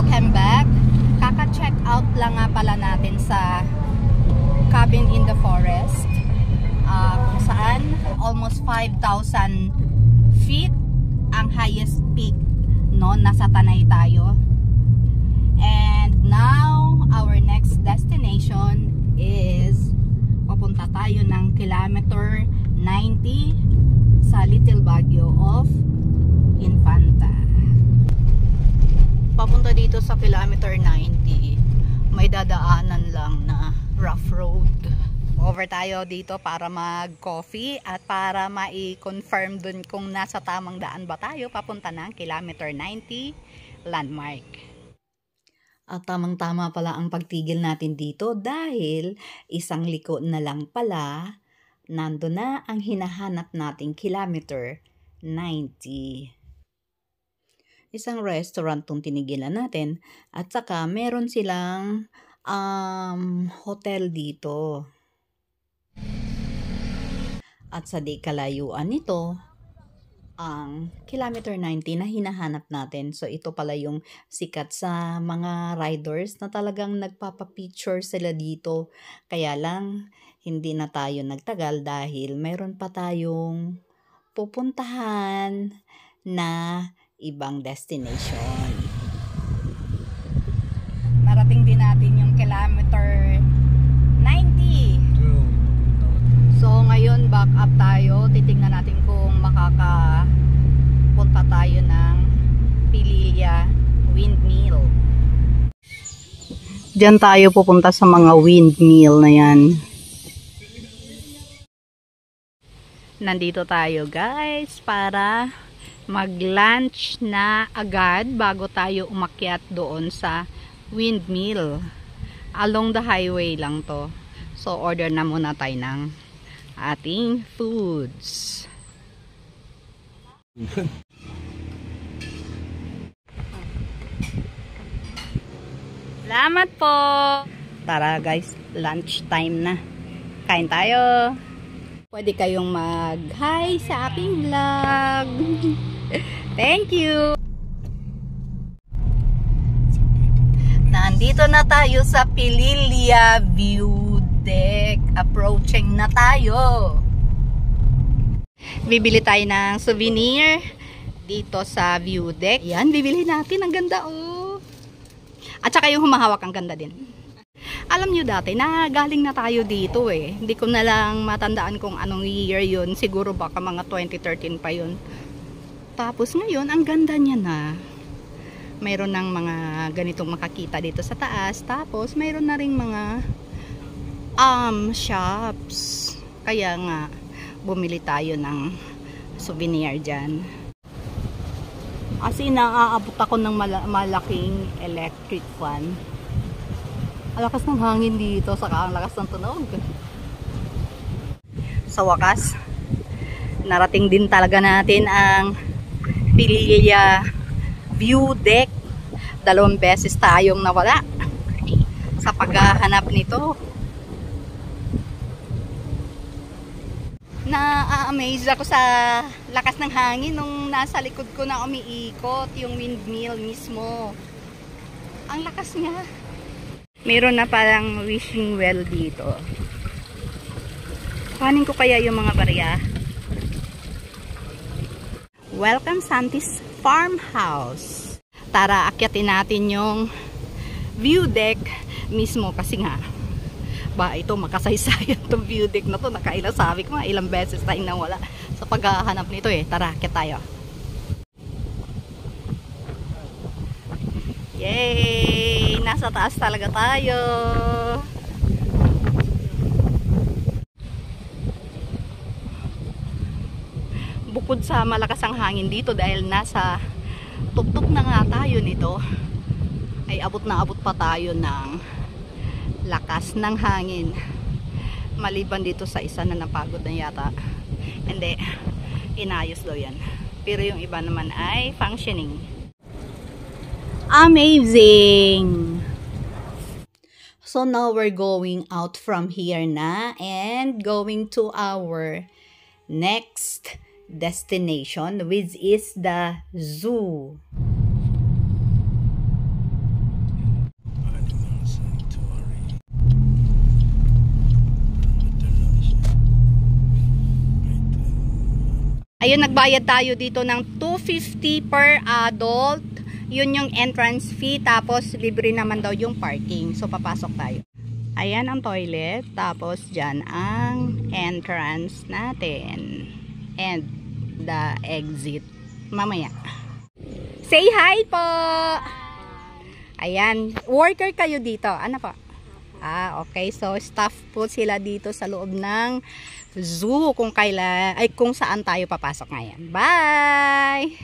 welcome back. Kaka-check out lang nga pala natin sa Cabin in the Forest, kung saan almost 5,000 feet ang highest peak, no? Nasa Tanay tayo. And now our next destination is papunta tayo ng kilometer 90 sa Little Baguio of Infanta. Papunta dito sa kilometer 90, may dadaanan lang na rough road. Over tayo dito para mag-coffee at para ma-confirm dun kung nasa tamang daan ba tayo papunta ng kilometer 90 landmark. At tamang-tama pala ang pagtigil natin dito dahil isang liko na lang pala, nando na ang hinahanap nating kilometer 90. Isang restaurant tong tinigilan natin at saka meron silang hotel dito. At sa di kalayuan nito ang kilometer 90 na hinahanap natin. So ito pala yung sikat sa mga riders na talagang nagpapapicture sila dito. Kaya lang hindi na tayo nagtagal dahil meron pa tayong pupuntahan na ibang destination. Narating din natin yung kilometer 90. So ngayon back up tayo. Titingnan natin kung makakapunta tayo ng Pililla Windmill. Diyan tayo pupunta sa mga windmill na yan. Nandito tayo guys para mag-lunch na agad bago tayo umakyat doon sa windmill. Along the highway lang to. So order na muna tayo ng ating foods. Salamat po! Tara guys, lunch time na. Kain tayo! Pwede kayong mag-hi sa aking vlog. Thank you! Nandito na tayo sa Pililla View Deck. Approaching na tayo. Bibili tayo ng souvenir dito sa View Deck. Yan, bibili natin. Ang ganda oh. At saka yung humahawak, ang ganda din. Alam nyo dati, galing na tayo dito eh. Hindi ko na lang matandaan kung anong year yun. Siguro baka mga 2013 pa yun. Tapos ngayon, ang ganda niya na. Mayroon ng mga ganitong makakita dito sa taas. Tapos mayroon na ring mga shops. Kaya nga, bumili tayo ng souvenir dyan. Kasi naaabot ako ng malaking electric fan. Ang lakas ng hangin dito, saka ang lakas ng tunog. Sa wakas, narating din talaga natin ang Pililla View Deck. 2 beses tayong nawala sa paghahanap nito. Na-amaze ako sa lakas ng hangin nung nasa likod ko na umiikot yung windmill mismo. Ang lakas niya. Meron na parang wishing well dito. Kuhanin ko kaya yung mga barya. Welcome Santis Farmhouse. Tara, akyatin natin yung view deck mismo kasi nga ba ito makasaysayan itong view deck na to. Nakailang sabi ko nga, ilang beses tayong nawala sa paghahanap nito eh. Tara, akyat tayo. Yay! Nasa taas talaga tayo. Bukod sa malakas ang hangin dito dahil nasa tuktok na nga tayo nito, ay abot na abot pa tayo ng lakas ng hangin. Maliban dito sa isa na napagod na yata. Hindi, inayos daw yan. Pero yung iba naman ay functioning. Amazing! So now we're going out from here na and going to our next destination, which is the zoo. Ayun, nagbayad tayo dito ng 250 per adult. Yun yung entrance fee. Tapos, libre naman daw yung parking. So, papasok tayo. Ayan ang toilet. Tapos, dyan ang entrance natin. And the exit. Mamaya. Say hi po! Ayan. Worker kayo dito. Ano po? Okay. So, staff po sila dito sa loob ng zoo kung kung saan tayo papasok ngayon. Bye!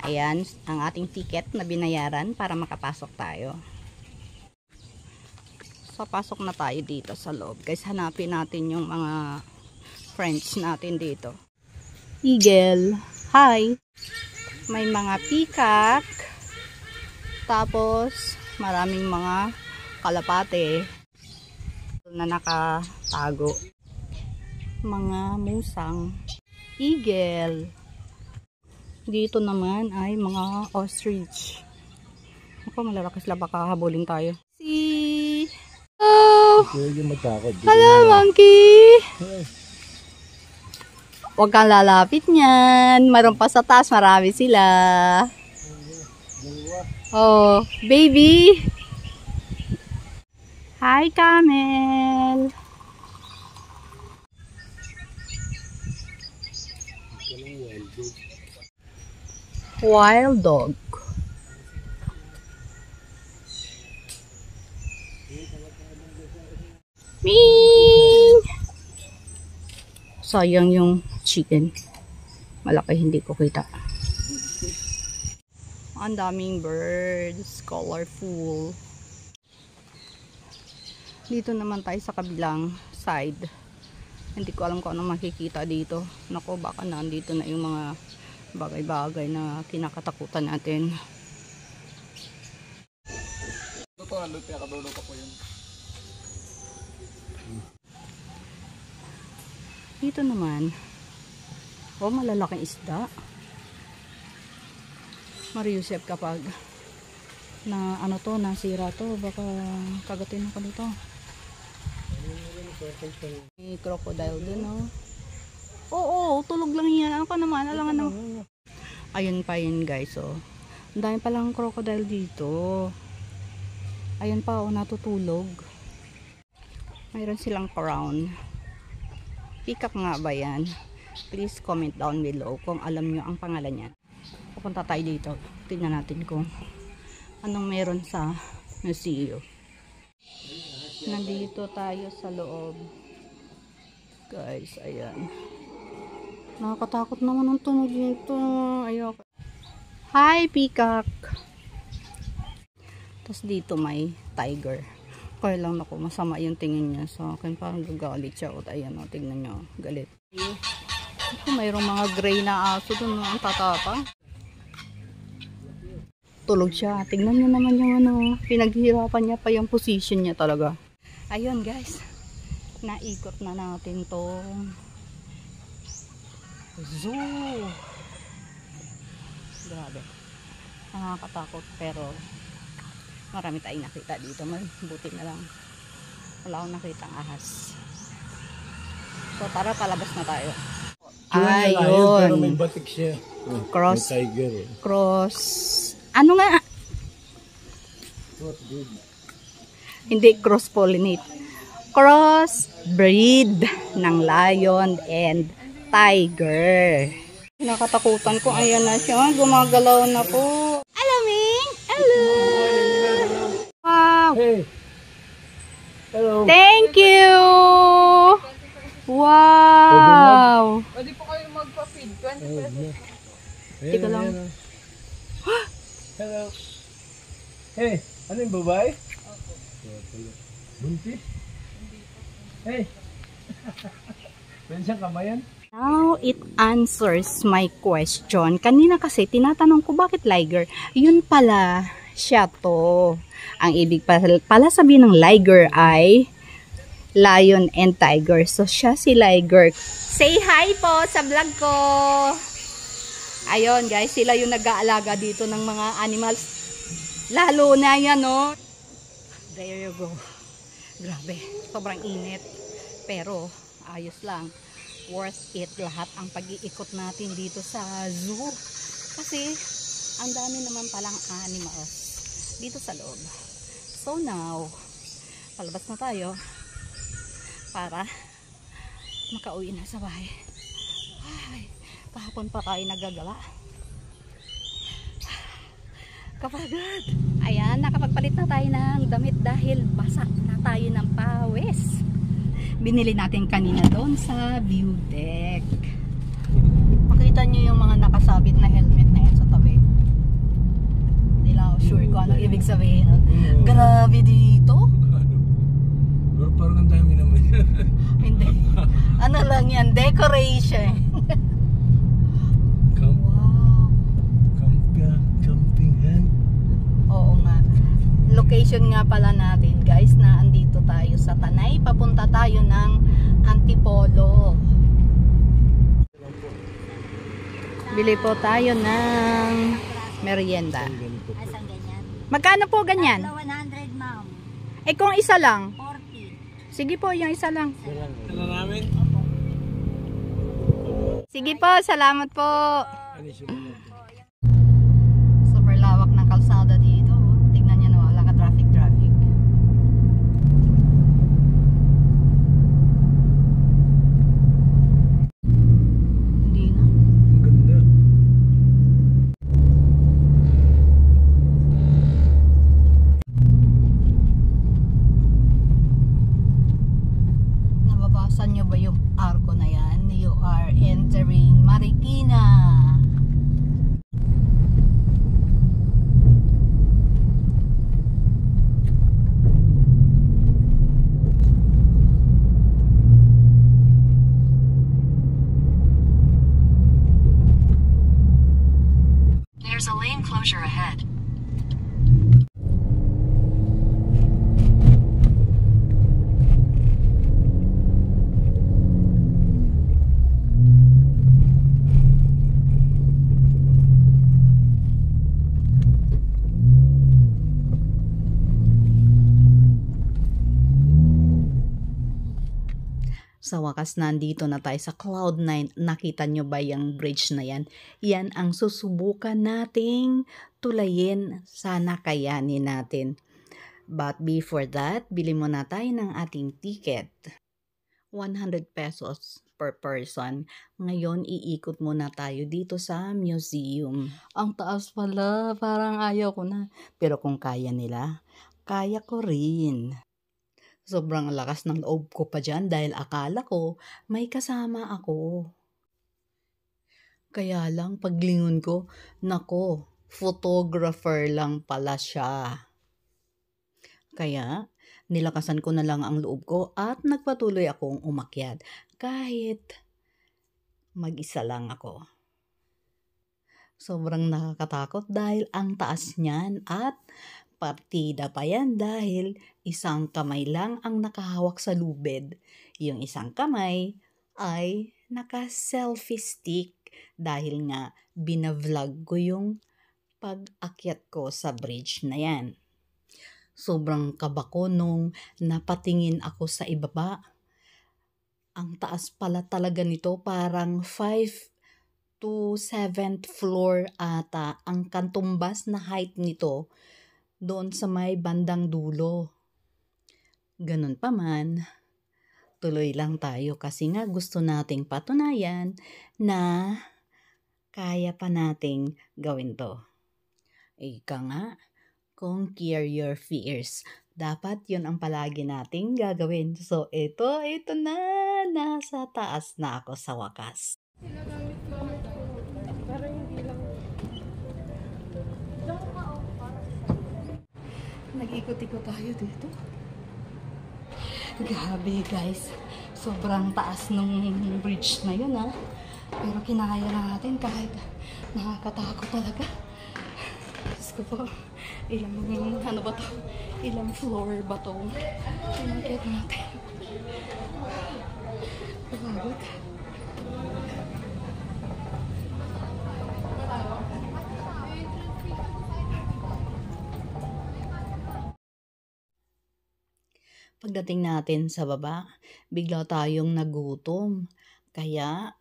Ayan, ang ating ticket na binayaran para makapasok tayo. So, pasok na tayo dito sa loob. Guys, hanapin natin yung mga friends natin dito. Eagle. Hi! May mga peacock. Tapos, maraming mga kalapate na nakatago. Mga musang, eagle. Dito naman ay mga ostrich. Ako, malalaki sila, baka habulin tayo. Oh! Hello, monkey! Huwag kang lalapit niyan. Mayroon pa sa taas, marami sila. Oh, baby! Hi, camel! Wild dog. Ming! Sayang yung chicken. Malaki, hindi ko kita. Ang daming birds. Colorful. Dito naman tayo sa kabilang side. Hindi ko alam kung ano makikita dito. Nako, baka nandito na yung mga bagay-bagay na kinakatakutan natin. Dito naman, malalaking isda. Mariusep kapag na nasira to, baka kagatin ako dito. May crocodile dun, oh. Oo, tulog lang yan. Ano ka naman? Alang ano? Ayun pa yun, guys, oh. Ang dami palang crocodile dito. Ayun pa, oh, natutulog. Mayroon silang crown. Peacock nga ba yan? Please comment down below kung alam nyo ang pangalan niya. Pupunta tayo dito. Tingnan natin kung anong meron sa museum. Nandito tayo sa loob. Guys, ayan. Nakakatakot naman ang tunog nito. Ayoko. Hi, peacock! Tapos dito may tiger. Kaya lang ako, masama yung tingin niya sa akin. Parang gagalit siya. O, ayan o, tignan nyo. Galit. Mayroong mga gray na aso dun. Ang tatapa. Tulog siya. Tignan nyo naman yung ano. Pinaghihirapan niya pa yung position niya talaga. Ayun guys. Naikot na natin tong zoo. Grabe. Nakakatakot pero marami tayong nakita dito. Buti na lang wala akong nakita ang ahas. So tara, palabas na tayo. Ayun. Pero may batik siya. Cross. May tiger. Cross. Ano nga? Hindi cross pollinate. Cross breed ng lion and tiger. Nakatakutan ko. Ayan na siya. Gumagalaw na po. Alaming! Hello! Wow! Hey! Hello! Thank you! Wow! Pwede po kayo magpa-feed. 20 pesos. Teka lang. Hello! Hey! Ano yung babae? Buntis? Hey! Pwede siyang kamayan? Now, it answers my question. Kanina kasi, tinatanong ko bakit liger. Yun pala, siya to. Ang ibig pala sabihin ng liger ay lion and tiger. So, siya si liger. Say hi po sa vlog ko. Ayun, guys, sila yung nag-aalaga dito ng mga animals. Lalo na yan, no? There you go. Grabe, sobrang init. Pero, ayos lang. worth it lahat ang pag-iikot natin dito sa zoo. Kasi ang dami naman palang animals dito sa loob. So now, palabas na tayo para makauwi na sa bahay. Ay, kahapon pa tayo nagagawa. Kapagod. Ayan, nakapagpalit na tayo ng damit dahil basa na tayo ng pawis. Binili natin kanina doon sa view deck. Makita nyo yung mga nakasabit na helmet na yan sa tabi. Hindi lang ako sure kung anong ibig sabihin. Grabe dito. Pero parang ang dami naman yan. Hindi. Ano lang yan? Decoration. Wow. Campingan. Oo nga. Location nga pala natin guys na andito tayo sa Tanay. Papunta tayo ng Antipolo. Bili po tayo ng merienda. Asang ganyan? Magkano po ganyan? 100, ma'am. Eh kung isa lang? 40. Sige po, yung isa lang. Ano namin? Sige po, salamat po. Ano siya? Super lawak ng kalsada dito. Tignan nyo na, wala ka traffic. Hindi na. Ang ganda. Nababasa nyo ba yung arko na yan? You are entering Marikina. There's a lane closure ahead. Sa wakas, nandito na tayo sa Cloud9. Nakita nyo ba yung bridge na yan? Yan ang susubukan nating tulayin. Sana kayanin natin. But before that, bili muna tayo ng ating ticket. 100 pesos per person. Ngayon, iikot muna tayo dito sa museum. Ang taas pala, parang ayaw ko na. Pero kung kaya nila, kaya ko rin. Sobrang lakas ng loob ko pa dyan dahil akala ko may kasama ako. Kaya lang paglingon ko, nako, photographer lang pala siya. Kaya nilakasan ko na lang ang loob ko at nagpatuloy akong umakyat kahit mag-isa lang ako. Sobrang nakakatakot dahil ang taas niyan at partida pa yan dahil isang kamay lang ang nakahawak sa lubid. Yung isang kamay ay naka-selfie stick dahil nga binavlog ko yung pag-akyat ko sa bridge na yan. Sobrang kaba ko nung napatingin ako sa ibaba. Ang taas pala talaga nito, parang 5 to 7th floor ata ang kantumbas na height nito doon sa may bandang dulo. Ganun pa man, tuloy lang tayo kasi nga gusto nating patunayan na kaya pa nating gawin to. Ika nga, conquer your fears. Dapat yun ang palagi nating gagawin. So ito na, nasa taas na ako sa wakas. Nag-ikot-ikot tayo dito. Grabe guys, sobrang taas nung bridge na yun ha. Pero kinaya na natin kahit nakakatakot talaga. Diyos ko po, ilang floor ba to? Pinagkit natin. Pagod. Pagdating natin sa baba, bigla tayong nagutom. Kaya,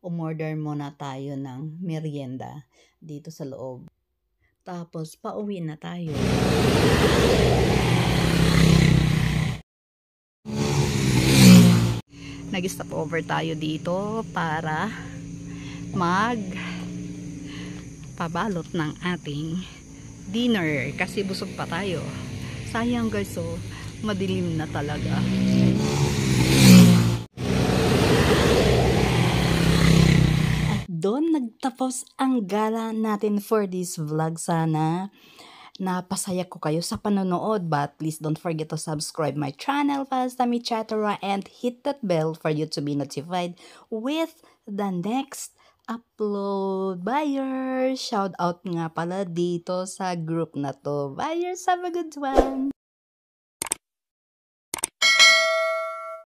umorder muna tayo ng merienda dito sa loob. Tapos, pauwi na tayo. Nag-stop over tayo dito para pabalot ng ating dinner kasi busog pa tayo. Sayang guys, so madilim na talaga. At doon nagtapos ang gala natin for this vlog. Sana napasaya ko kayo sa panonood, but please don't forget to subscribe my channel, Pastami Chatera, and hit that bell for you to be notified with the next upload. Buyers! Shout out nga pala dito sa group na to. Buyers, have a good one!